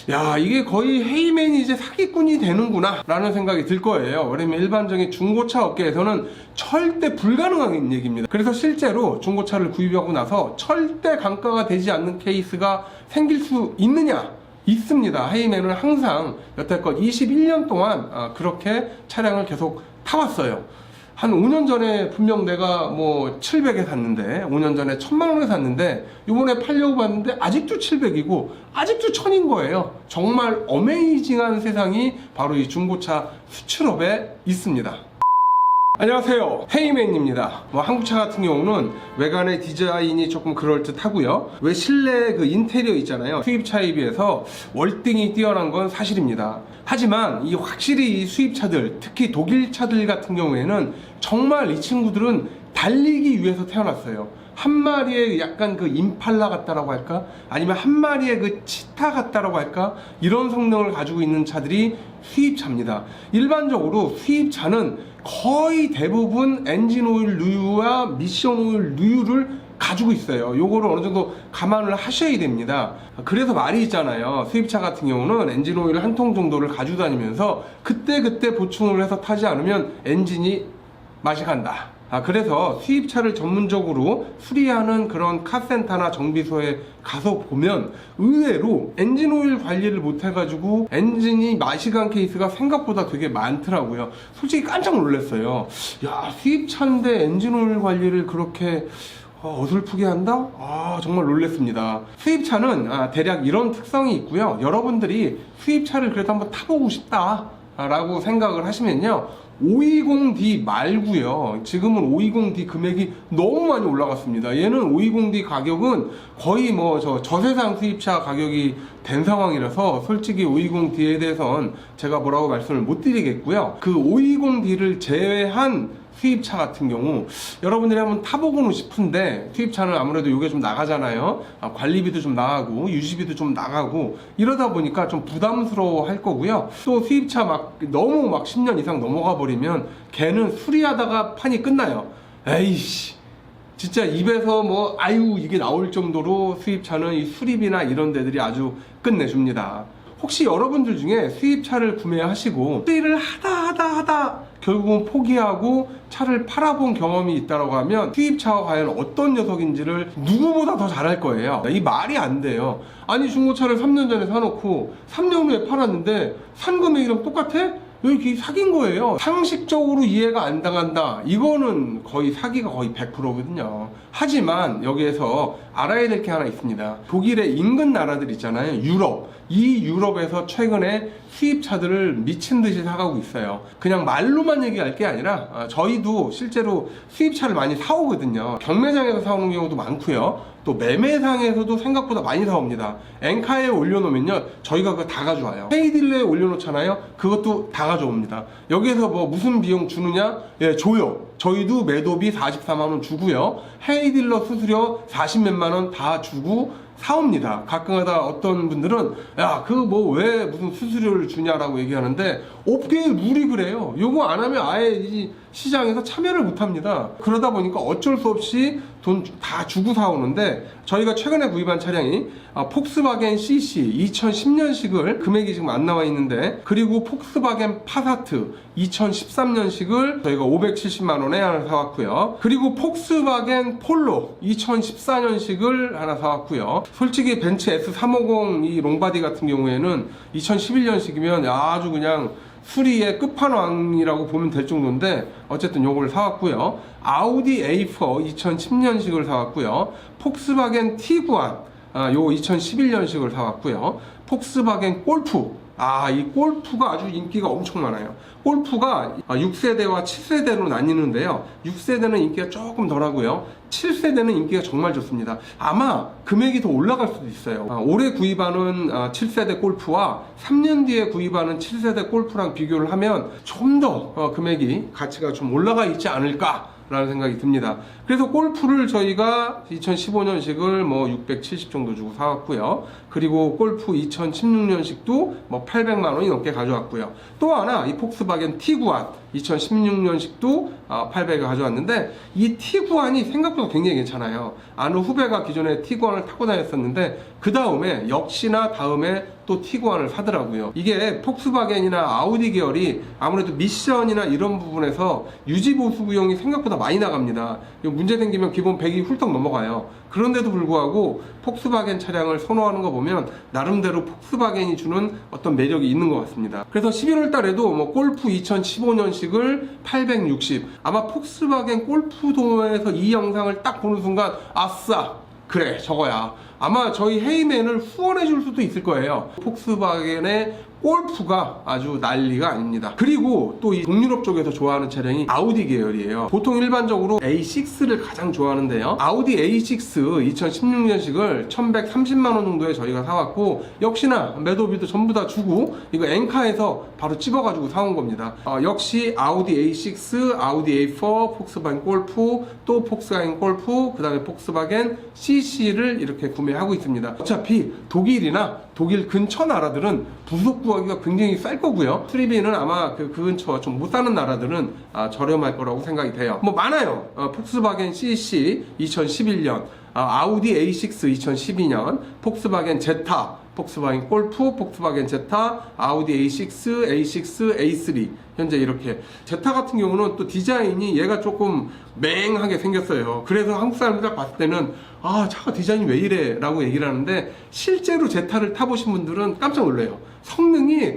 야, 이게 거의 헤이맨이 이제 사기꾼이 되는구나 라는 생각이 들 거예요. 왜냐면 일반적인 중고차 업계에서는 절대 불가능한 얘기입니다. 그래서 실제로 중고차를 구입하고 나서 절대 감가가 되지 않는 케이스가 생길 수 있느냐? 있습니다. 헤이맨은 항상 여태껏 21년 동안 그렇게 차량을 계속 타왔어요. 한 5년 전에 분명 내가 뭐 700에 샀는데, 5년 전에 1000만원에 샀는데, 요번에 팔려고 봤는데 아직도 700이고 아직도 1000인 거예요. 정말 어메이징한 세상이 바로 이 중고차 수출업에 있습니다. 안녕하세요, 헤이맨입니다. 한국차 같은 경우는 외관의 디자인이 조금 그럴듯하고요. 왜 실내 그 인테리어 있잖아요, 수입차에 비해서 월등히 뛰어난 건 사실입니다. 하지만 이 확실히 이 수입차들, 특히 독일차들 같은 경우에는 정말 이 친구들은 달리기 위해서 태어났어요. 한 마리의 약간 그 임팔라 같다라고 할까? 아니면 한 마리의 그 치타 같다라고 할까? 이런 성능을 가지고 있는 차들이 수입차입니다. 일반적으로 수입차는 거의 대부분 엔진 오일 누유와 미션 오일 누유를 가지고 있어요. 요거를 어느 정도 감안을 하셔야 됩니다. 그래서 말이 있잖아요. 수입차 같은 경우는 엔진 오일 한 통 정도를 가지고 다니면서 그때그때 보충을 해서 타지 않으면 엔진이 맛이 간다. 그래서 수입차를 전문적으로 수리하는 그런 카센터나 정비소에 가서 보면 의외로 엔진 오일 관리를 못 해가지고 엔진이 맛이 간 케이스가 생각보다 되게 많더라고요. 솔직히 깜짝 놀랐어요. 야, 수입차인데 엔진 오일 관리를 그렇게 어설프게 한다? 정말 놀랐습니다. 수입차는 대략 이런 특성이 있고요. 여러분들이 수입차를 그래도 한번 타보고 싶다 라고 생각을 하시면요, 520D 말고요, 지금은 520D 금액이 너무 많이 올라갔습니다. 얘는 520D 가격은 거의 뭐 저세상 수입차 가격이 된 상황이라서 솔직히 520D에 대해서는 제가 뭐라고 말씀을 못 드리겠고요. 그 520D를 제외한 수입차 같은 경우 여러분들이 한번 타보고는 싶은데, 수입차는 아무래도 이게 좀 나가잖아요. 관리비도 좀 나가고 유지비도 좀 나가고 이러다 보니까 좀 부담스러워 할 거고요. 또 수입차 너무 10년 이상 넘어가 버리면 걔는 수리하다가 판이 끝나요. 에이씨, 진짜 입에서 아유 이게 나올 정도로 수입차는 이 수리비나 이런 데들이 아주 끝내줍니다. 혹시 여러분들 중에 수입차를 구매하시고 수리를 하다 결국은 포기하고 차를 팔아본 경험이 있다고 하면 수입차가 과연 어떤 녀석인지를 누구보다 더 잘할 거예요. 이 말이 안 돼요. 아니, 중고차를 3년 전에 사놓고 3년 후에 팔았는데 산 금액이랑 똑같아? 여기 사기인 거예요. 상식적으로 이해가 안 당한다, 이거는 거의 사기가 거의 100%거든요. 하지만 여기에서 알아야 될 게 하나 있습니다. 독일의 인근 나라들 있잖아요, 유럽. 이 유럽에서 최근에 수입차들을 미친 듯이 사가고 있어요. 그냥 말로만 얘기할 게 아니라 저희도 실제로 수입차를 많이 사오거든요. 경매장에서 사오는 경우도 많고요. 또 매매상에서도 생각보다 많이 사옵니다. 엔카에 올려놓으면요, 저희가 그거 다 가져와요. 헤이딜러에 올려놓잖아요, 그것도 다 가져옵니다. 여기에서 무슨 비용 주느냐? 예, 줘요. 저희도 매도비 44만원 주고요, 헤이딜러 수수료 40몇만 원 다 주고 사옵니다. 가끔가다 어떤 분들은 야, 왜 무슨 수수료를 주냐라고 얘기하는데, 업계의 룰이 그래요. 요거 안 하면 아예 이 시장에서 참여를 못 합니다. 그러다 보니까 어쩔 수 없이 돈 다 주고 사오는데, 저희가 최근에 구입한 차량이 폭스바겐 CC 2010년식을, 금액이 지금 안 나와 있는데, 그리고 폭스바겐 파사트 2013년식을 저희가 570만원에 하나 사왔고요. 그리고 폭스바겐 폴로 2014년식을 하나 사왔고요. 솔직히 벤츠 S350 이 롱바디 같은 경우에는 2011년식이면 아주 그냥 수리의 끝판왕이라고 보면 될 정도인데, 어쨌든 요걸 사왔고요. 아우디 A4 2010년식을 사왔고요. 폭스바겐 Tiguan 요 2011년식을 사왔고요. 폭스바겐 골프, 이 골프가 아주 인기가 엄청 많아요. 골프가 6세대와 7세대로 나뉘는데요, 6세대는 인기가 조금 덜하고요, 7세대는 인기가 정말 좋습니다. 아마 금액이 더 올라갈 수도 있어요. 올해 구입하는 7세대 골프와 3년 뒤에 구입하는 7세대 골프랑 비교를 하면 좀 더 금액이, 가치가 좀 올라가 있지 않을까 라는 생각이 듭니다. 그래서 골프를 저희가 2015년식을 670 정도 주고 사왔고요. 그리고 골프 2016년식도 800만원이 넘게 가져왔고요. 또 하나, 이 폭스바겐 티구안 2016년식도 800에 가져왔는데 이 T구안이 생각보다 굉장히 괜찮아요. 아는 후배가 기존에 T구안을 타고 다녔었는데 그 다음에 역시나 다음에 또 T구안을 사더라고요. 이게 폭스바겐이나 아우디 계열이 아무래도 미션이나 이런 부분에서 유지보수 비용이 생각보다 많이 나갑니다. 문제 생기면 기본 100이 훌쩍 넘어가요. 그런데도 불구하고 폭스바겐 차량을 선호하는 거 보면 나름대로 폭스바겐이 주는 어떤 매력이 있는 것 같습니다. 그래서 11월 달에도 뭐 골프 2015년식을 860, 아마 폭스바겐 골프 동호회에서 이 영상을 딱 보는 순간 아싸, 그래 저거야, 아마 저희 헤이맨을 후원해 줄 수도 있을 거예요. 폭스바겐의 골프가 아주 난리가 아닙니다. 그리고 또 이 동유럽 쪽에서 좋아하는 차량이 아우디 계열이에요. 보통 일반적으로 A6를 가장 좋아하는데요. 아우디 A6 2016년식을 1130만원 정도에 저희가 사왔고, 역시나 매도비도 전부 다 주고 이거 엔카에서 바로 찍어가지고 사온 겁니다. 역시 아우디 A6, 아우디 A4, 폭스바겐 골프, 또 폭스바겐 골프, 그 다음에 폭스바겐 CC를 이렇게 구매하고 있습니다. 어차피 독일이나 독일 근처 나라들은 부속 구하기가 굉장히 쌀 거고요. 수리비는 아마 그 근처 좀 못 사는 나라들은 저렴할 거라고 생각이 돼요. 뭐 많아요. 폭스바겐 CC 2011년, 아우디 A6 2012년, 폭스바겐 제타, 폭스바겐 골프, 폭스바겐 제타, 아우디 A6, A6, A3 현재 이렇게. 제타 같은 경우는 또 디자인이 얘가 조금 맹하게 생겼어요. 그래서 한국 사람들 딱 봤을 때는 차가 디자인이 왜 이래 라고 얘기를 하는데, 실제로 제타를 타보신 분들은 깜짝 놀래요. 성능이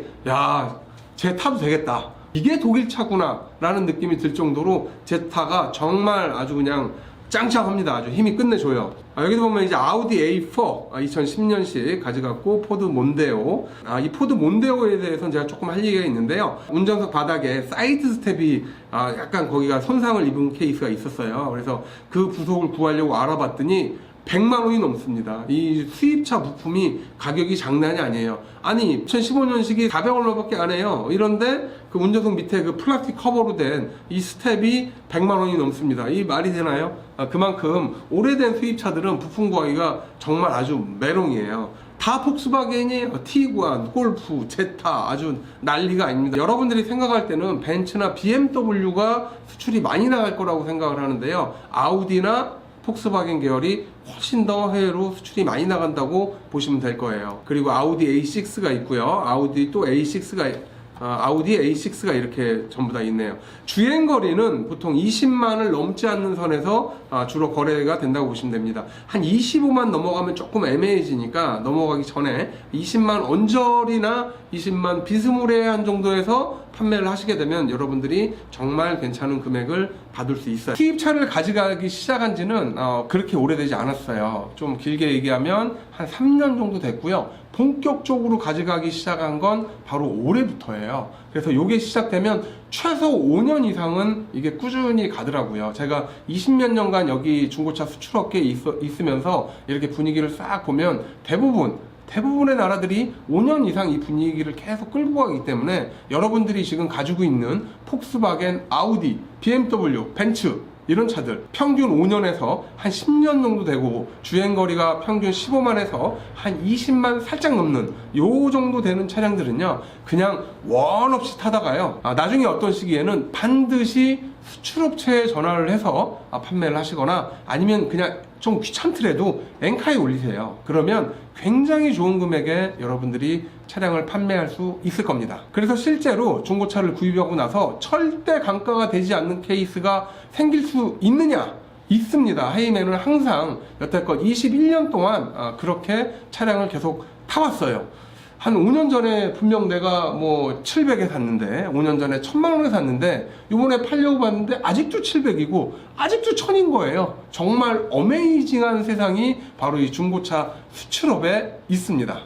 제타도 되겠다, 이게 독일 차구나 라는 느낌이 들 정도로 제타가 정말 아주 그냥 짱짱합니다. 아주 힘이 끝내줘요. 여기도 보면 이제 아우디 A4 2010년식 가져갔고, 포드 몬데오. 이 포드 몬데오에 대해서는 제가 조금 할 얘기가 있는데요. 운전석 바닥에 사이드 스텝이 약간 거기가 손상을 입은 케이스가 있었어요. 그래서 그 부속을 구하려고 알아봤더니 100만 원이 넘습니다. 이 수입차 부품이 가격이 장난이 아니에요. 아니 2015년식이 400얼마밖에 안 해요. 이런데 그 운전석 밑에 그 플라스틱 커버로 된 이 스텝이 100만 원이 넘습니다. 이 말이 되나요? 그만큼 오래된 수입차들은 부품 구하기가 정말 아주 메롱이에요. 다 폭스바겐이 T구안, 골프, 제타 아주 난리가 아닙니다. 여러분들이 생각할 때는 벤츠나 BMW가 수출이 많이 나갈 거라고 생각을 하는데요. 아우디나 폭스바겐 계열이 훨씬 더 해외로 수출이 많이 나간다고 보시면 될 거예요. 그리고 아우디 A6가 있고요. 아우디 A6가 이렇게 전부 다 있네요. 주행거리는 보통 20만을 넘지 않는 선에서 주로 거래가 된다고 보시면 됩니다. 한 25만 넘어가면 조금 애매해지니까 넘어가기 전에 20만 언저리나 20만 비스무리한 정도에서 판매를 하시게 되면 여러분들이 정말 괜찮은 금액을 받을 수 있어요. 수입차를 가져가기 시작한 지는 그렇게 오래되지 않았어요. 좀 길게 얘기하면 한 3년 정도 됐고요. 본격적으로 가져가기 시작한 건 바로 올해부터예요. 그래서 이게 시작되면 최소 5년 이상은 이게 꾸준히 가더라고요. 제가 20몇 년간 여기 중고차 수출업계에 있으면서 이렇게 분위기를 싹 보면 대부분의 나라들이 5년 이상 이 분위기를 계속 끌고 가기 때문에 여러분들이 지금 가지고 있는 폭스바겐, 아우디, BMW, 벤츠 이런 차들 평균 5년에서 한 10년 정도 되고 주행거리가 평균 15만에서 한 20만 살짝 넘는 요 정도 되는 차량들은요, 그냥 원 없이 타다가요, 나중에 어떤 시기에는 반드시 수출업체에 전화를 해서 판매를 하시거나, 아니면 그냥 좀 귀찮더라도 엔카에 올리세요. 그러면 굉장히 좋은 금액에 여러분들이 차량을 판매할 수 있을 겁니다. 그래서 실제로 중고차를 구입하고 나서 절대 감가가 되지 않는 케이스가 생길 수 있느냐? 있습니다. 헤이맨은 항상 여태껏 21년 동안 그렇게 차량을 계속 타왔어요. 한 5년 전에 분명 내가 700에 샀는데, 5년 전에 1000만 원에 샀는데, 이번에 팔려고 봤는데 아직도 700이고 아직도 1000인 거예요. 정말 어메이징한 세상이 바로 이 중고차 수출업에 있습니다.